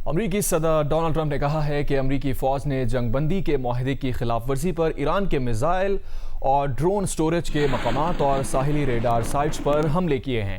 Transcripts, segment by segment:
امریکی صدر Donald Trump نے کہا ہے کہ امریکی فوج نے جنگ بندی کے معاہدے کی خلاف ورزی پر ایران کے میزائل اور ڈرون سٹوریج کے مقامات اور ساحلی ریڈار سائٹس پر حملے کیے ہیں۔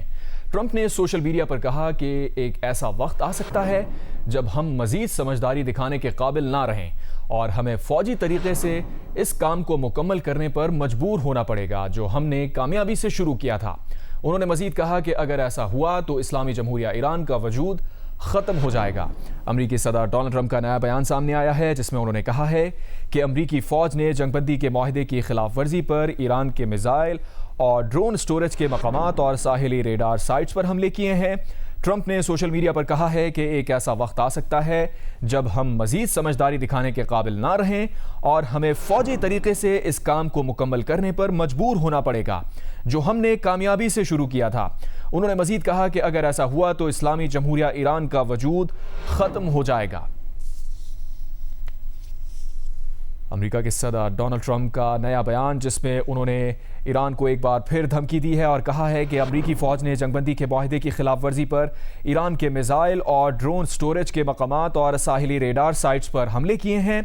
ٹرمپ نے سوشل میڈیا پر کہا کہ ایک ایسا وقت آ سکتا ہے جب ہم مزید سمجھداری دکھانے کے قابل نہ رہیں اور ہمیں فوجی طریقے سے اس کام کو مکمل کرنے پر مجبور ہونا پڑے گا جو ہم نے کامیابی سے شروع کیا تھا۔ انہوں نے مزید کہا کہ اگر ایسا ہوا تو اسلامی جمہوریہ ایران کا وجود ختم ہو جائے گا۔ امریکی صدر ڈونلڈ ٹرمپ کا نیا بیان سامنے آیا ہے جس میں انہوں نے کہا ہے کہ امریکی فوج نے جنگ بندی کے معاہدے کی خلاف ورزی پر ایران کے میزائل اور ڈرون سٹوریج کے مقامات اور ساحلی ریڈار سائٹس پر حملے کیے ہیں۔ ٹرمپ نے سوشل میڈیا پر کہا ہے کہ ایک ایسا وقت آ سکتا ہے جب ہم مزید سمجھداری دکھانے کے قابل نہ رہیں اور ہمیں فوجی طریقے سے اس کام کو مکمل کرنے پر مجبور ہونا پڑے گا جو ہم نے کامیابی سے شروع کیا تھا۔ انہوں نے مزید کہا کہ اگر ایسا ہوا تو اسلامی جمہوریہ ایران کا وجود ختم ہو جائے گا۔ امریکہ کے صدر ڈونلڈ ٹرمپ کا نیا بیان جس میں انہوں نے ایران کو ایک بار پھر دھمکی دی ہے اور کہا ہے کہ امریکی فوج نے جنگ بندی کے معاہدے کی خلاف ورزی پر ایران کے میزائل اور ڈرون سٹوریج کے مقامات اور ساحلی ریڈار سائٹس پر حملے کیے ہیں۔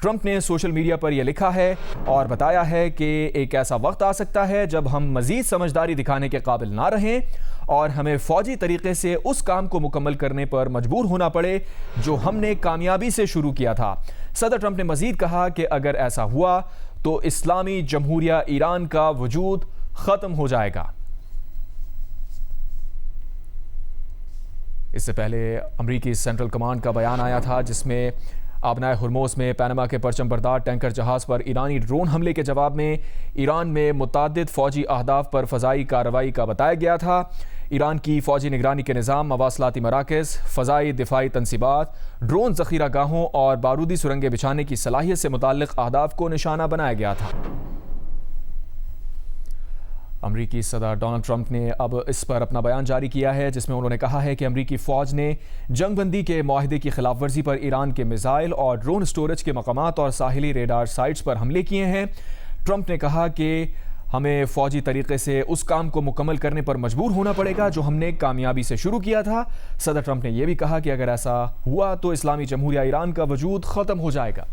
ٹرمپ نے سوشل میڈیا پر یہ لکھا ہے اور بتایا ہے کہ ایک ایسا وقت آ سکتا ہے جب ہم مزید سمجھداری دکھانے کے قابل نہ رہیں اور ہمیں فوجی طریقے سے اس کام کو مکمل کرنے پر مجبور ہونا پڑے جو ہم نے کامیابی سے شروع کیا تھا۔ صدر ٹرمپ نے مزید کہا کہ اگر ایسا ہوا تو اسلامی جمہوریہ ایران کا وجود ختم ہو جائے گا۔ اس سے پہلے امریکی سینٹرل کمانڈ کا بیان آیا تھا جس میں آبنائے ہرموز میں پینما کے پرچم بردار ٹینکر جہاز پر ایرانی ڈرون حملے کے جواب میں ایران میں متعدد فوجی اہداف پر فضائی کارروائی کا بتایا گیا تھا۔ ایران کی فوجی نگرانی کے نظام، مواصلاتی مراکز، فضائی دفاعی تنصیبات، ڈرون ذخیرہ گاہوں اور بارودی سرنگیں بچھانے کی صلاحیت سے متعلق اہداف کو نشانہ بنایا گیا تھا۔ امریکی صدر ڈونلڈ ٹرمپ نے اب اس پر اپنا بیان جاری کیا ہے جس میں انہوں نے کہا ہے کہ امریکی فوج نے جنگ بندی کے معاہدے کی خلاف ورزی پر ایران کے میزائل اور ڈرون سٹوریج کے مقامات اور ساحلی ریڈار سائٹس پر حملے کیے ہیں۔ ٹرمپ نے کہا کہ ہمیں فوجی طریقے سے اس کام کو مکمل کرنے پر مجبور ہونا پڑے گا جو ہم نے کامیابی سے شروع کیا تھا۔ صدر ٹرمپ نے یہ بھی کہا کہ اگر ایسا ہوا تو اسلامی جمہوریہ ایران کا وجود ختم ہو جائے گا۔